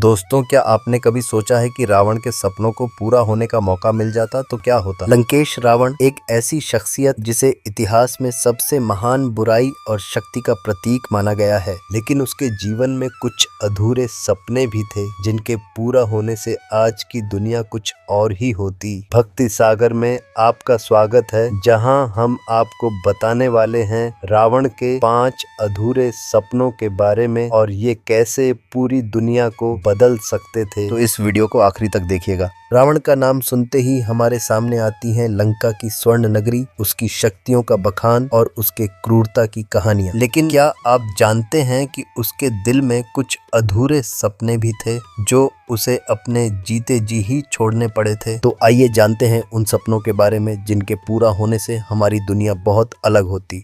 दोस्तों, क्या आपने कभी सोचा है कि रावण के सपनों को पूरा होने का मौका मिल जाता तो क्या होता। लंकेश रावण एक ऐसी शख्सियत जिसे इतिहास में सबसे महान बुराई और शक्ति का प्रतीक माना गया है, लेकिन उसके जीवन में कुछ अधूरे सपने भी थे जिनके पूरा होने से आज की दुनिया कुछ और ही होती। भक्ति सागर में आपका स्वागत है, जहां हम आपको बताने वाले हैं रावण के 5 अधूरे सपनों के बारे में और ये कैसे पूरी दुनिया को बदल सकते थे। तो इस वीडियो को आखिरी तक देखिएगा। रावण का नाम सुनते ही हमारे सामने आती है लंका की स्वर्ण नगरी, उसकी शक्तियों का बखान और उसके क्रूरता की कहानियां। लेकिन क्या आप जानते हैं कि उसके दिल में कुछ अधूरे सपने भी थे जो उसे अपने जीते जी ही छोड़ने पड़े थे। तो आइए जानते हैं उन सपनों के बारे में जिनके पूरा होने से हमारी दुनिया बहुत अलग होती।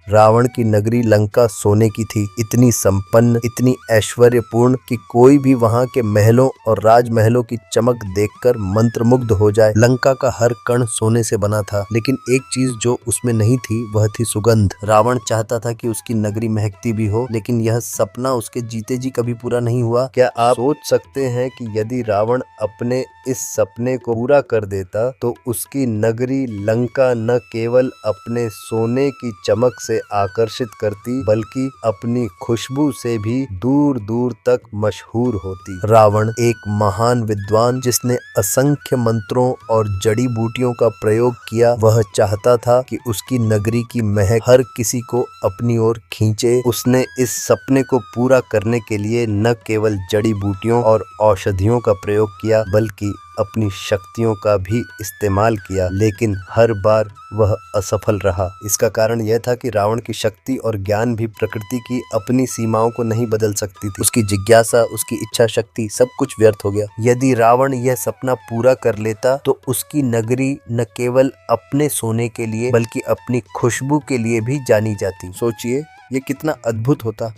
रावण की नगरी लंका सोने की थी, इतनी संपन्न, इतनी ऐश्वर्यपूर्ण कि कोई भी वहां के महलों और राजमहलों की चमक देखकर मंत्रमुग्ध हो जाए। लंका का हर कण सोने से बना था, लेकिन एक चीज जो उसमें नहीं थी वह थी सुगंध। रावण चाहता था कि उसकी नगरी महकती भी हो, लेकिन यह सपना उसके जीते जी कभी पूरा नहीं हुआ। क्या आप सोच सकते हैं कि यदि रावण अपने इस सपने को पूरा कर देता तो उसकी नगरी लंका न केवल अपने सोने की चमक से आकर्षित करती, बल्कि अपनी खुशबू से भी दूर दूर तक मशहूर होती। रावण एक महान विद्वान जिसने असंख्य मंत्रों और जड़ी बूटियों का प्रयोग किया, वह चाहता था कि उसकी नगरी की महक हर किसी को अपनी ओर खींचे। उसने इस सपने को पूरा करने के लिए न केवल जड़ी बूटियों और औषधियों का प्रयोग किया, बल्कि अपनी शक्तियों का भी इस्तेमाल किया, लेकिन हर बार वह असफल रहा। इसका कारण यह था कि रावण की शक्ति और ज्ञान भी प्रकृति की अपनी सीमाओं को नहीं बदल सकती थी। उसकी जिज्ञासा, उसकी इच्छा शक्ति, सब कुछ व्यर्थ हो गया। यदि रावण यह सपना पूरा कर लेता तो उसकी नगरी न केवल अपने सोने के लिए बल्कि अपनी खुशबू के लिए भी जानी जाती। सोचिए, ये कितना अद्भुत होता।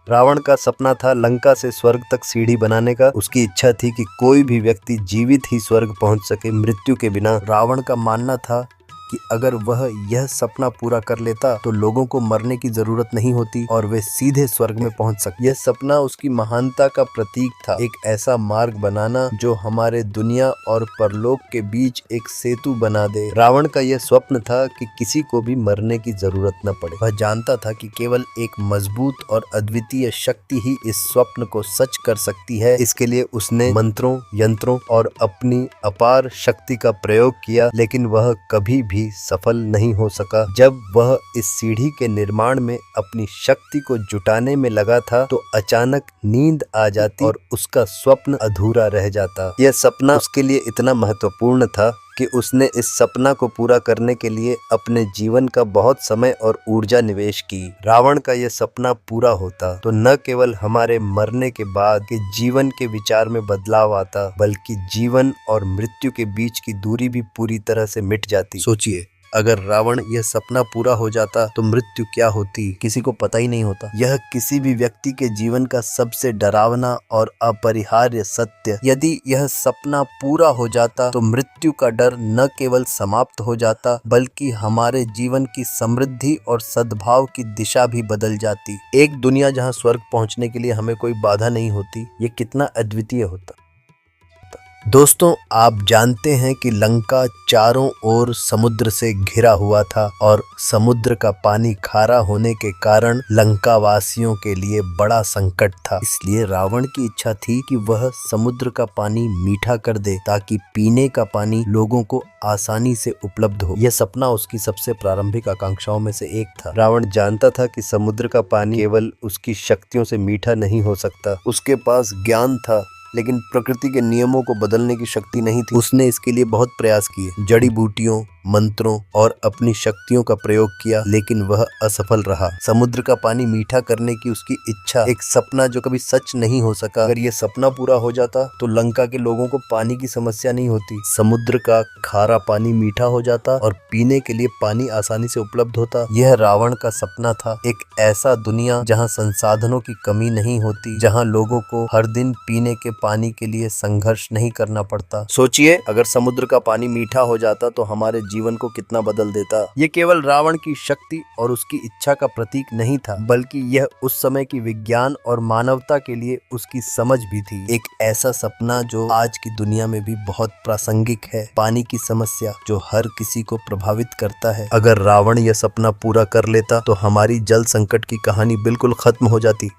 रावण का सपना था लंका से स्वर्ग तक सीढ़ी बनाने का। उसकी इच्छा थी कि कोई भी व्यक्ति जीवित ही स्वर्ग पहुंच सके, मृत्यु के बिना। रावण का मानना था कि अगर वह यह सपना पूरा कर लेता तो लोगों को मरने की जरूरत नहीं होती और वे सीधे स्वर्ग में पहुंच सकते। यह सपना उसकी महानता का प्रतीक था, एक ऐसा मार्ग बनाना जो हमारे दुनिया और परलोक के बीच एक सेतु बना दे। रावण का यह स्वप्न था कि किसी को भी मरने की जरूरत न पड़े। वह जानता था कि केवल एक मजबूत और अद्वितीय शक्ति ही इस स्वप्न को सच कर सकती है। इसके लिए उसने मंत्रों, यंत्रों और अपनी अपार शक्ति का प्रयोग किया, लेकिन वह कभी भी सफल नहीं हो सका। जब वह इस सीढ़ी के निर्माण में अपनी शक्ति को जुटाने में लगा था तो अचानक नींद आ जाती और उसका स्वप्न अधूरा रह जाता। यह सपना उसके लिए इतना महत्वपूर्ण था कि उसने इस सपना को पूरा करने के लिए अपने जीवन का बहुत समय और ऊर्जा निवेश की। रावण का यह सपना पूरा होता तो न केवल हमारे मरने के बाद के जीवन के विचार में बदलाव आता, बल्कि जीवन और मृत्यु के बीच की दूरी भी पूरी तरह से मिट जाती। सोचिए, अगर रावण यह सपना पूरा हो जाता तो मृत्यु क्या होती, किसी को पता ही नहीं होता। यह किसी भी व्यक्ति के जीवन का सबसे डरावना और अपरिहार्य सत्य। यदि यह सपना पूरा हो जाता तो मृत्यु का डर न केवल समाप्त हो जाता, बल्कि हमारे जीवन की समृद्धि और सद्भाव की दिशा भी बदल जाती। एक दुनिया जहां स्वर्ग पहुंचने के लिए हमें कोई बाधा नहीं होती। ये कितना अद्वितीय होता। दोस्तों, आप जानते हैं कि लंका चारों ओर समुद्र से घिरा हुआ था और समुद्र का पानी खारा होने के कारण लंका वासियों के लिए बड़ा संकट था। इसलिए रावण की इच्छा थी कि वह समुद्र का पानी मीठा कर दे ताकि पीने का पानी लोगों को आसानी से उपलब्ध हो। यह सपना उसकी सबसे प्रारंभिक आकांक्षाओं में से एक था। रावण जानता था कि समुद्र का पानी केवल उसकी शक्तियों से मीठा नहीं हो सकता। उसके पास ज्ञान था, लेकिन प्रकृति के नियमों को बदलने की शक्ति नहीं थी। उसने इसके लिए बहुत प्रयास किए, जड़ी बूटियों, मंत्रों और अपनी शक्तियों का प्रयोग किया, लेकिन वह असफल रहा। समुद्र का पानी मीठा करने की उसकी इच्छा एक सपना जो कभी सच नहीं हो सका। अगर यह सपना पूरा हो जाता तो लंका के लोगों को पानी की समस्या नहीं होती। समुद्र का खारा पानी मीठा हो जाता और पीने के लिए पानी आसानी से उपलब्ध होता। यह रावण का सपना था, एक ऐसा दुनिया जहाँ संसाधनों की कमी नहीं होती, जहाँ लोगों को हर दिन पीने के पानी के लिए संघर्ष नहीं करना पड़ता। सोचिए, अगर समुद्र का पानी मीठा हो जाता तो हमारे जीवन को कितना बदल देता। ये केवल रावण की शक्ति और उसकी इच्छा का प्रतीक नहीं था, बल्कि यह उस समय की विज्ञान और मानवता के लिए उसकी समझ भी थी। एक ऐसा सपना जो आज की दुनिया में भी बहुत प्रासंगिक है, पानी की समस्या जो हर किसी को प्रभावित करता है। अगर रावण यह सपना पूरा कर लेता तो हमारी जल संकट की कहानी बिल्कुल खत्म हो जाती।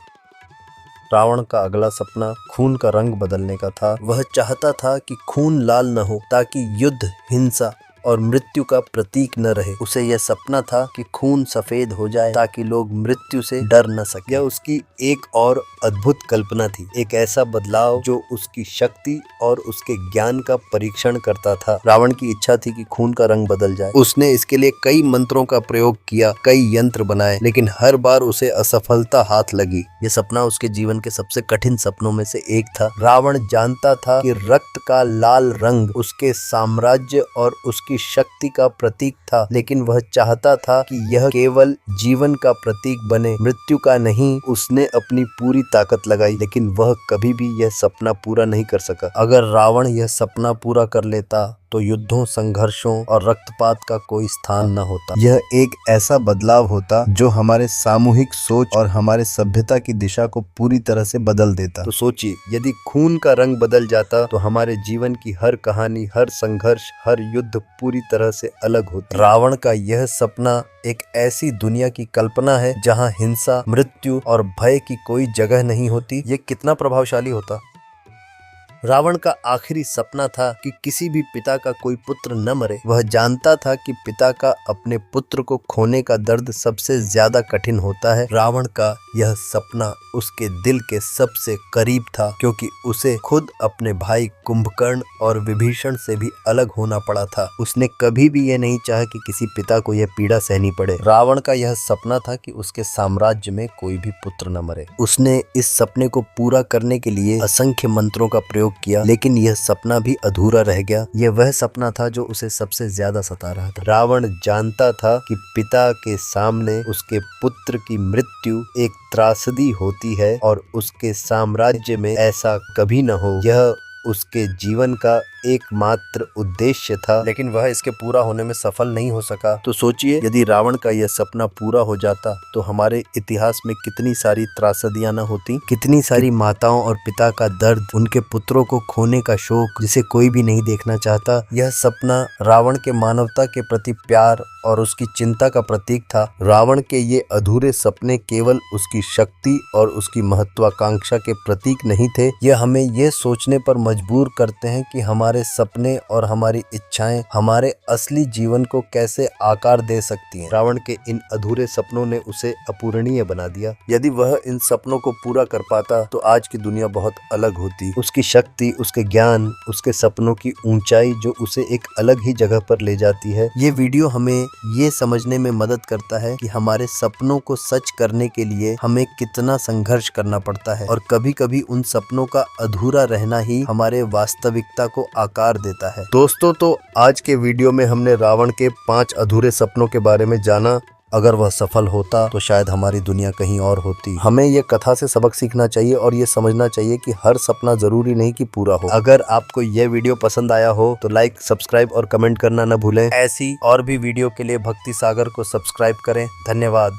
रावण का अगला सपना खून का रंग बदलने का था। वह चाहता था कि खून लाल न हो, ताकि युद्ध, हिंसा और मृत्यु का प्रतीक न रहे। उसे यह सपना था कि खून सफेद हो जाए ताकि लोग मृत्यु से डर न सके। यह उसकी एक और अद्भुत कल्पना थी, एक ऐसा बदलाव जो उसकी शक्ति और उसके ज्ञान का परीक्षण करता था। रावण की इच्छा थी कि खून का रंग बदल जाए। उसने इसके लिए कई मंत्रों का प्रयोग किया, कई यंत्र बनाए, लेकिन हर बार उसे असफलता हाथ लगी। यह सपना उसके जीवन के सबसे कठिन सपनों में से एक था। रावण जानता था कि रक्त का लाल रंग उसके साम्राज्य और उसकी शक्ति का प्रतीक था, लेकिन वह चाहता था कि यह केवल जीवन का प्रतीक बने, मृत्यु का नहीं। उसने अपनी पूरी ताकत लगाई, लेकिन वह कभी भी यह सपना पूरा नहीं कर सका। अगर रावण यह सपना पूरा कर लेता तो युद्धों, संघर्षों और रक्तपात का कोई स्थान न होता। यह एक ऐसा बदलाव होता जो हमारे सामूहिक सोच और हमारे सभ्यता की दिशा को पूरी तरह से बदल देता। तो सोचिए, यदि खून का रंग बदल जाता तो हमारे जीवन की हर कहानी, हर संघर्ष, हर युद्ध पूरी तरह से अलग होती। रावण का यह सपना एक ऐसी दुनिया की कल्पना है जहां हिंसा, मृत्यु और भय की कोई जगह नहीं होती। ये कितना प्रभावशाली होता। रावण का आखिरी सपना था कि किसी भी पिता का कोई पुत्र न मरे। वह जानता था कि पिता का अपने पुत्र को खोने का दर्द सबसे ज्यादा कठिन होता है। रावण का यह सपना उसके दिल के सबसे करीब था, क्योंकि उसे खुद अपने भाई कुंभकर्ण और विभीषण से भी अलग होना पड़ा था। उसने कभी भी यह नहीं चाहा कि किसी पिता को यह पीड़ा सहनी पड़े। रावण का यह सपना था कि उसके साम्राज्य में कोई भी पुत्र न मरे। उसने इस सपने को पूरा करने के लिए असंख्य मंत्रों का प्रयोग किया, लेकिन यह सपना भी अधूरा रह गया। यह वह सपना था जो उसे सबसे ज्यादा सता रहा था। रावण जानता था कि पिता के सामने उसके पुत्र की मृत्यु एक त्रासदी होती है और उसके साम्राज्य में ऐसा कभी न हो। यह उसके जीवन का एकमात्र उद्देश्य था, लेकिन वह इसके पूरा होने में सफल नहीं हो सका। तो सोचिए, यदि रावण का यह सपना पूरा हो जाता तो हमारे इतिहास में कितनी सारी त्रासदियां न होती, कितनी सारी माताओं और पिता का दर्द, उनके पुत्रों को खोने का शोक जिसे कोई भी नहीं देखना चाहता। यह सपना रावण के मानवता के प्रति प्यार और उसकी चिंता का प्रतीक था। रावण के ये अधूरे सपने केवल उसकी शक्ति और उसकी महत्वाकांक्षा के प्रतीक नहीं थे, यह हमें यह सोचने पर मजबूर करते हैं कि हमारे सपने और हमारी इच्छाएं हमारे असली जीवन को कैसे आकार दे सकती हैं। रावण के इन अधूरे सपनों ने उसे अपूरणीय बना दिया। यदि वह इन सपनों को पूरा कर पाता तो आज की दुनिया बहुत अलग होती। उसकी शक्ति, उसके ज्ञान, उसके सपनों की ऊंचाई जो उसे एक अलग ही जगह पर ले जाती है। ये वीडियो हमें ये समझने में मदद करता है कि हमारे सपनों को सच करने के लिए हमें कितना संघर्ष करना पड़ता है, और कभी कभी उन सपनों का अधूरा रहना ही हमारे वास्तविकता को आकार देता है। दोस्तों, तो आज के वीडियो में हमने रावण के 5 अधूरे सपनों के बारे में जाना। अगर वह सफल होता तो शायद हमारी दुनिया कहीं और होती। हमें ये कथा से सबक सीखना चाहिए और ये समझना चाहिए कि हर सपना जरूरी नहीं कि पूरा हो। अगर आपको ये वीडियो पसंद आया हो तो लाइक, सब्सक्राइब और कमेंट करना न भूलें। ऐसी और भी वीडियो के लिए भक्ति सागर को सब्सक्राइब करें। धन्यवाद।